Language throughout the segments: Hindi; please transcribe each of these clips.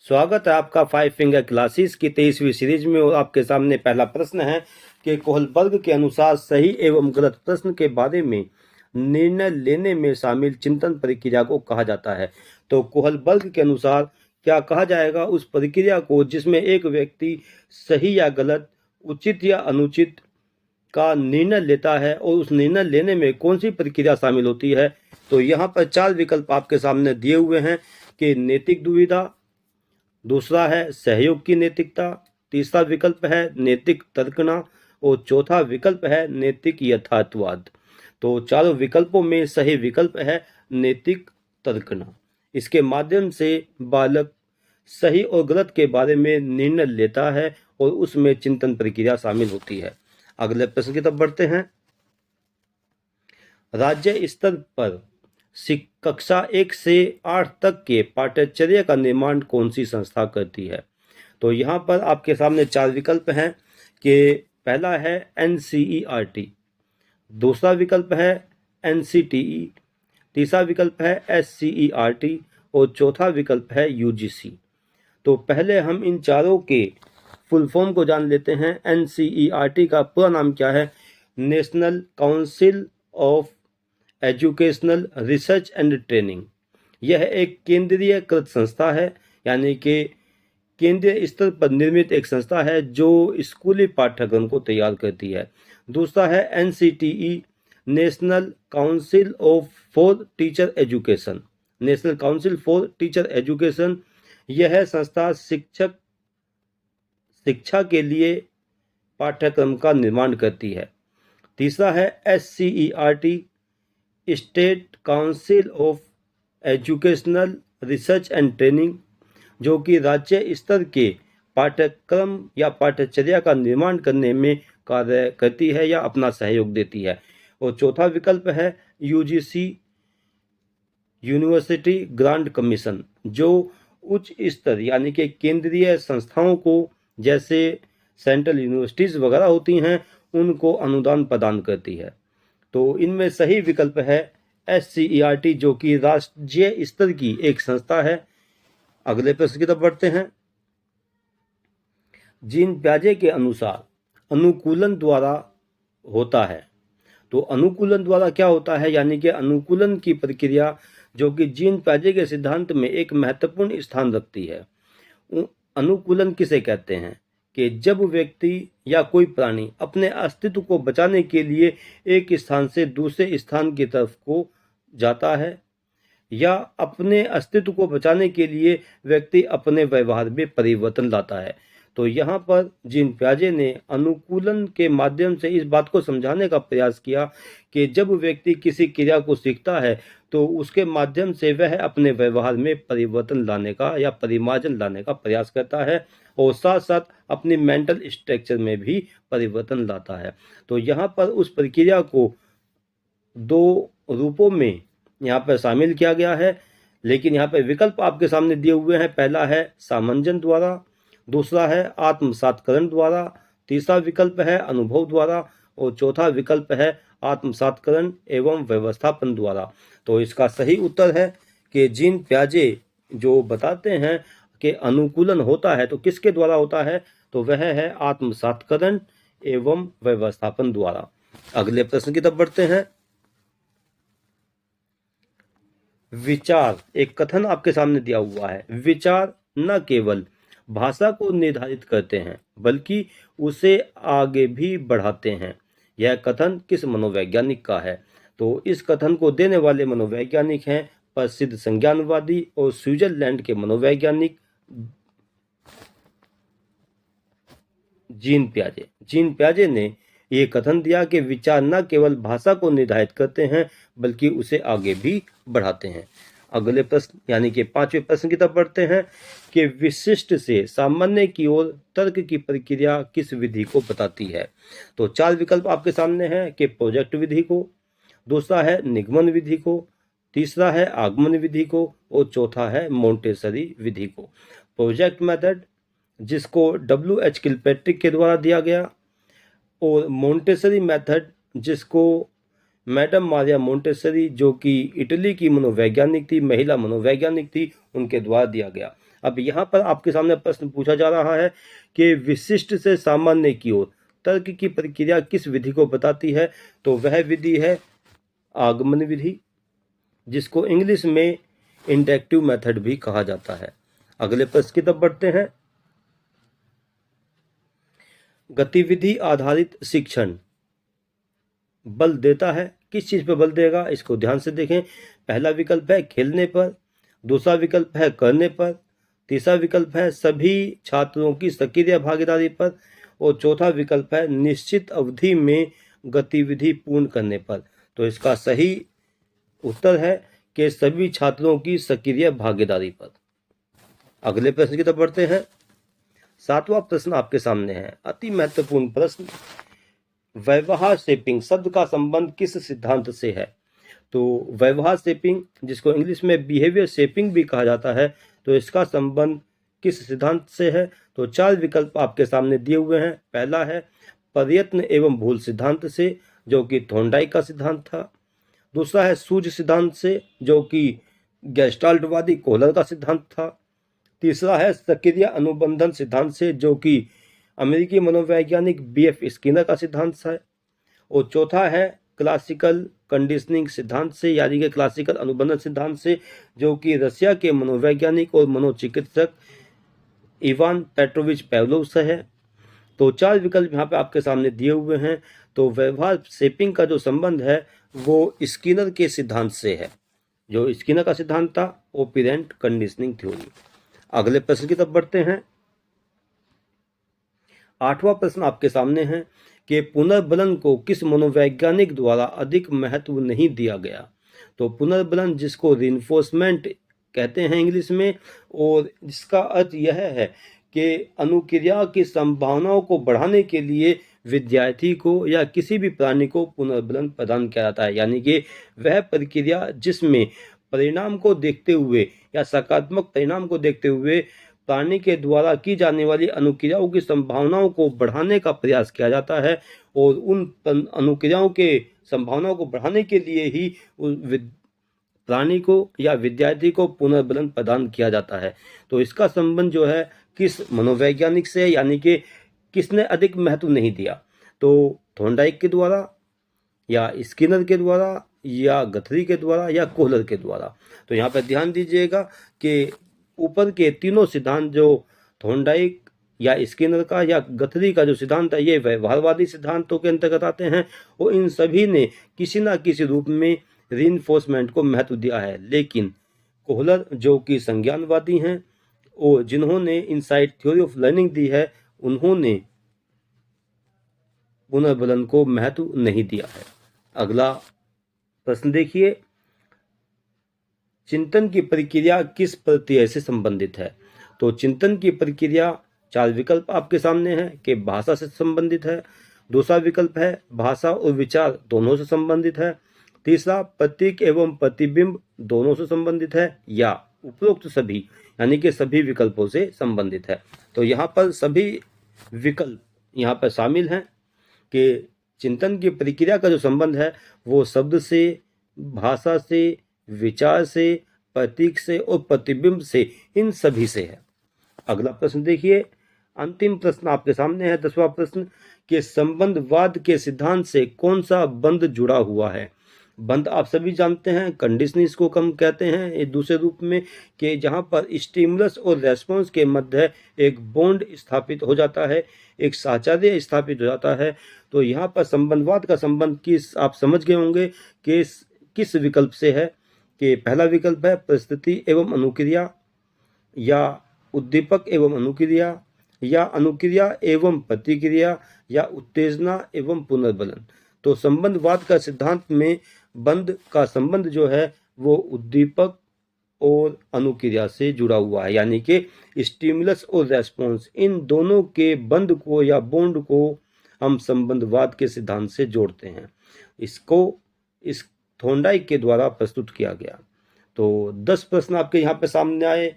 स्वागत है आपका फाइव फिंगर क्लासेस की 23वीं सीरीज में। और आपके सामने पहला प्रश्न है कि कोहलबर्ग के अनुसार सही एवं गलत प्रश्न के बारे में निर्णय लेने में शामिल चिंतन प्रक्रिया को कहा जाता है। तो कोहलबर्ग के अनुसार क्या कहा जाएगा उस प्रक्रिया को जिसमें एक व्यक्ति सही या गलत, उचित या अनुचित का निर्णय लेता है, और उस निर्णय लेने में कौन सी प्रक्रिया शामिल होती है। तो यहाँ पर 4 विकल्प आपके सामने दिए हुए हैं कि नैतिक दुविधा, दूसरा है सहयोग की नैतिकता, तीसरा विकल्प है नैतिक तर्कना, और चौथा विकल्प है नैतिक यथार्थवाद। तो चारों विकल्पों में सही विकल्प है नैतिक तर्कना। इसके माध्यम से बालक सही और गलत के बारे में निर्णय लेता है और उसमें चिंतन प्रक्रिया शामिल होती है। अगले प्रश्न की तरफ बढ़ते हैं। राज्य स्तर पर कक्षा 1 से 8 तक के पाठ्यचर्या का निर्माण कौन सी संस्था करती है। तो यहाँ पर आपके सामने 4 विकल्प हैं कि पहला है NCERT, दूसरा विकल्प है NCTE, तीसरा विकल्प है SCERT और चौथा विकल्प है UGC। तो पहले हम इन चारों के फुल फॉर्म को जान लेते हैं। NCERT का पूरा नाम क्या है? National council of educational research and training. यह एक केंद्रीयकृत संस्था है, यानी कि केंद्रीय स्तर पर निर्मित एक संस्था है जो स्कूली पाठ्यक्रम को तैयार करती है। दूसरा है NCTE, national council for teacher education. National council for teacher education यह संस्था शिक्षा के लिए पाठ्यक्रम का निर्माण करती है। तीसरा है SCERT, state council of educational research and training, जो कि राज्य स्तर के पाठ्यक्रम या पाठ्यचर्या का निर्माण करने में कार्य करती है या अपना सहयोग देती है। और चौथा विकल्प है UGC, यूनिवर्सिटी ग्रांट कमीशन, जो उच्च स्तर यानी कि केंद्रीय संस्थाओं को, जैसे सेंट्रल यूनिवर्सिटीज वगैरह होती हैं, उनको अनुदान प्रदान करती है। तो इनमें सही विकल्प है SCERT, जो कि राज्य स्तर की एक संस्था है। अगले प्रश्न की तरफ बढ़ते हैं। जीन प्याजे के अनुसार अनुकूलन द्वारा होता है। तो अनुकूलन द्वारा क्या होता है, यानी कि अनुकूलन की प्रक्रिया जो कि जीन प्याजे के सिद्धांत में एक महत्वपूर्ण स्थान रखती है। अनुकूलन किसे कहते हैं कि जब व्यक्ति या कोई प्राणी अपने अस्तित्व को बचाने के लिए एक स्थान से दूसरे स्थान की तरफ को जाता है, या अपने अस्तित्व को बचाने के लिए व्यक्ति अपने व्यवहार में परिवर्तन लाता है। तो यहाँ पर जीन प्याजे ने अनुकूलन के माध्यम से इस बात को समझाने का प्रयास किया कि जब व्यक्ति किसी क्रिया को सीखता है तो उसके माध्यम से वह अपने व्यवहार में परिवर्तन लाने का या परिमार्जन लाने का प्रयास करता है, और साथ साथ अपनी मेंटल स्ट्रक्चर में भी परिवर्तन लाता है। तो यहाँ पर उस प्रक्रिया को 2 रूपों में यहाँ पर शामिल किया गया है, लेकिन यहाँ पर विकल्प आपके सामने दिए हुए हैं। पहला है सामंजन द्वारा, दूसरा है आत्मसातकरण द्वारा, तीसरा विकल्प है अनुभव द्वारा, और चौथा विकल्प है आत्मसातकरण एवं व्यवस्थापन द्वारा। तो इसका सही उत्तर है कि जीन प्याजे जो बताते हैं कि अनुकूलन होता है तो किसके द्वारा होता है, तो वह है आत्मसातकरण एवं व्यवस्थापन द्वारा। अगले प्रश्न की तरफ बढ़ते हैं। विचार, एक कथन आपके सामने दिया हुआ है। विचार न केवल भाषा को निर्धारित करते हैं बल्कि उसे आगे भी बढ़ाते हैं। यह कथन किस मनोवैज्ञानिक का है? तो इस कथन को देने वाले मनोवैज्ञानिक हैं प्रसिद्ध संज्ञानवादी और स्विट्जरलैंड के मनोवैज्ञानिक जीन प्याजे। जीन प्याजे ने ये कथन दिया कि विचार न केवल भाषा को निर्धारित करते हैं बल्कि उसे आगे भी बढ़ाते हैं। अगले प्रश्न यानी कि 5वें प्रश्न की तरफ बढ़ते हैं कि विशिष्ट से सामान्य की ओर तर्क की प्रक्रिया किस विधि को बताती है। तो 4 विकल्प आपके सामने हैं कि प्रोजेक्ट विधि को, दूसरा है निगमन विधि को, तीसरा है आगमन विधि को, और चौथा है मोंटेसरी विधि को। प्रोजेक्ट मेथड, जिसको WH किलपैट्रिक के द्वारा दिया गया, और मोंटेसरी मेथड जिसको मैडम मारिया मोंटेसरी, जो कि इटली की मनोवैज्ञानिक थी, महिला मनोवैज्ञानिक थी, उनके द्वारा दिया गया। अब यहाँ पर आपके सामने प्रश्न पूछा जा रहा है कि विशिष्ट से सामान्य की ओर तर्क की प्रक्रिया किस विधि को बताती है? तो वह विधि है आगमन विधि, जिसको इंग्लिश में इंडक्टिव मेथड भी कहा जाता है। अगले प्रश्न की तरफ बढ़ते हैं। गतिविधि आधारित शिक्षण बल देता है, किस चीज पर बल देगा? इसको ध्यान से देखें। पहला विकल्प है खेलने पर, दूसरा विकल्प है करने पर, तीसरा विकल्प है सभी छात्रों की सक्रिय भागीदारी पर, और चौथा विकल्प है निश्चित अवधि में गतिविधि पूर्ण करने पर। तो इसका सही उत्तर है कि सभी छात्रों की सक्रिय भागीदारी पर। अगले प्रश्न की तरफ बढ़ते हैं। 7वां प्रश्न आपके सामने है, अति महत्वपूर्ण प्रश्न। व्यवहार शेपिंग शब्द का संबंध किस सिद्धांत से है? तो व्यवहार शेपिंग, जिसको इंग्लिश में बिहेवियर शेपिंग भी कहा जाता है, तो इसका संबंध किस सिद्धांत से है? तो 4 विकल्प आपके सामने दिए हुए हैं। पहला है प्रयत्न एवं भूल सिद्धांत से, जो कि थॉर्नडाइक का सिद्धांत था। दूसरा है सूझ सिद्धांत से, जो कि गेस्टाल्टवादी कोहलर का सिद्धांत था। तीसरा है सक्रिय अनुबंधन सिद्धांत से, जो कि अमेरिकी मनोवैज्ञानिक बीएफ स्किनर का सिद्धांत है। और चौथा है क्लासिकल कंडीशनिंग सिद्धांत से, यानी कि क्लासिकल अनुबंधन सिद्धांत से, जो कि रशिया के मनोवैज्ञानिक और मनोचिकित्सक इवान पेट्रोविच पेवलोव से है। तो 4 विकल्प यहाँ पे आपके सामने दिए हुए हैं। तो व्यवहार शेपिंग का जो संबंध है वो स्किनर के सिद्धांत से है। जो स्किनर का सिद्धांत था ओपरेंट कंडीशनिंग थ्योरी। अगले प्रश्न की तरफ बढ़ते हैं। 8वां प्रश्न आपके सामने है कि पुनर्बलन को किस मनोवैज्ञानिक द्वारा अधिक महत्व नहीं दिया गया? तो पुनर्बलन, जिसको रिइंफोर्समेंट कहते हैं इंग्लिश में, और जिसका अर्थ यह है कि अनुक्रिया की संभावनाओं को बढ़ाने के लिए विद्यार्थी को या किसी भी प्राणी को पुनर्बलन प्रदान किया जाता है, यानी कि वह प्रक्रिया जिसमें परिणाम को देखते हुए या सकारात्मक परिणाम को देखते हुए प्राणी के द्वारा की जाने वाली अनुक्रियाओं की संभावनाओं को बढ़ाने का प्रयास किया जाता है, और उन अनुक्रियाओं के संभावनाओं को बढ़ाने के लिए ही प्राणी को या विद्यार्थी को पुनर्बलन प्रदान किया जाता है। तो इसका संबंध जो है किस मनोवैज्ञानिक से, यानी कि किसने अधिक महत्व नहीं दिया? तो थॉर्नडाइक के द्वारा, या स्किनर के द्वारा, या गथरी के द्वारा, या कोहलर के द्वारा? तो यहाँ पर ध्यान दीजिएगा कि ऊपर के तीनों सिद्धांत, जो थॉर्नडाइक या स्किनर का या गथरी का जो सिद्धांत है, ये व्यवहारवादी सिद्धांतों के अंतर्गत आते हैं, और इन सभी ने किसी न किसी रूप में रीइंफोर्समेंट को महत्व दिया है। लेकिन कोहलर, जो कि संज्ञानवादी हैं और जिन्होंने इनसाइट थ्योरी ऑफ लर्निंग दी है, उन्होंने पुनर्बलन को महत्व नहीं दिया है। अगला प्रश्न देखिए, चिंतन की प्रक्रिया किस प्रत्यय से संबंधित है? तो चिंतन की प्रक्रिया, 4 विकल्प आपके सामने हैं कि भाषा से संबंधित है। दूसरा विकल्प है भाषा और विचार दोनों से संबंधित है। तीसरा प्रतीक एवं प्रतिबिंब दोनों से संबंधित है, या उपरोक्त सभी, यानी कि सभी विकल्पों से संबंधित है। तो यहाँ पर सभी विकल्प यहाँ पर शामिल हैं कि चिंतन की प्रक्रिया का जो संबंध है वो शब्द से, भाषा से, विचार से, प्रतीक से और प्रतिबिंब से, इन सभी से है। अगला प्रश्न देखिए, अंतिम प्रश्न आपके सामने है, 10वां प्रश्न, कि संबंधवाद के सिद्धांत से कौन सा बंध जुड़ा हुआ है? बंध आप सभी जानते हैं, कंडीशन इसको कम कहते हैं एक दूसरे रूप में, कि जहां पर स्टिमुलस और रेस्पॉन्स के मध्य एक बॉन्ड स्थापित हो जाता है, एक साहचर्य स्थापित हो जाता है। तो यहाँ पर संबंधवाद का संबंध किस, आप समझ गए होंगे कि किस विकल्प से है। कि पहला विकल्प है परिस्थिति एवं अनुक्रिया, या उद्दीपक एवं अनुक्रिया, या अनुक्रिया एवं प्रतिक्रिया, या उत्तेजना एवं पुनर्बलन। तो संबंधवाद का सिद्धांत में बंध का संबंध जो है वो उद्दीपक और अनुक्रिया से जुड़ा हुआ है, यानी कि स्टिमुलस और रेस्पॉन्स, इन दोनों के बंध को या बॉन्ड को हम संबंधवाद के सिद्धांत से जोड़ते हैं। इसको इस थॉर्नडाइक के द्वारा प्रस्तुत किया गया। तो 10 प्रश्न आपके यहाँ पे सामने आए,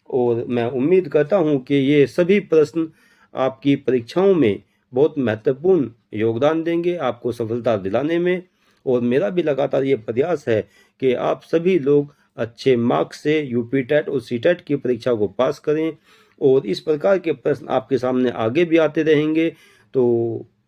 और मैं उम्मीद करता हूँ कि ये सभी प्रश्न आपकी परीक्षाओं में बहुत महत्वपूर्ण योगदान देंगे, आपको सफलता दिलाने में। और मेरा भी लगातार ये प्रयास है कि आप सभी लोग अच्छे मार्क्स से यूपी टेट और सी टेट की परीक्षा को पास करें और इस प्रकार के प्रश्न आपके सामने आगे भी आते रहेंगे। तो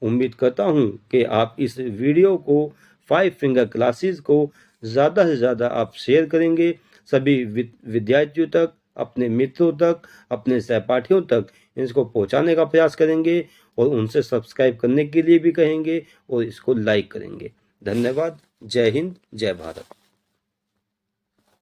उम्मीद करता हूँ कि आप इस वीडियो को 5 फिंगर क्लासेस को ज़्यादा से ज़्यादा आप शेयर करेंगे सभी विद्यार्थियों तक, अपने मित्रों तक, अपने सहपाठियों तक इसको पहुंचाने का प्रयास करेंगे और उनसे सब्सक्राइब करने के लिए भी कहेंगे और इसको लाइक करेंगे। धन्यवाद। जय हिंद, जय भारत।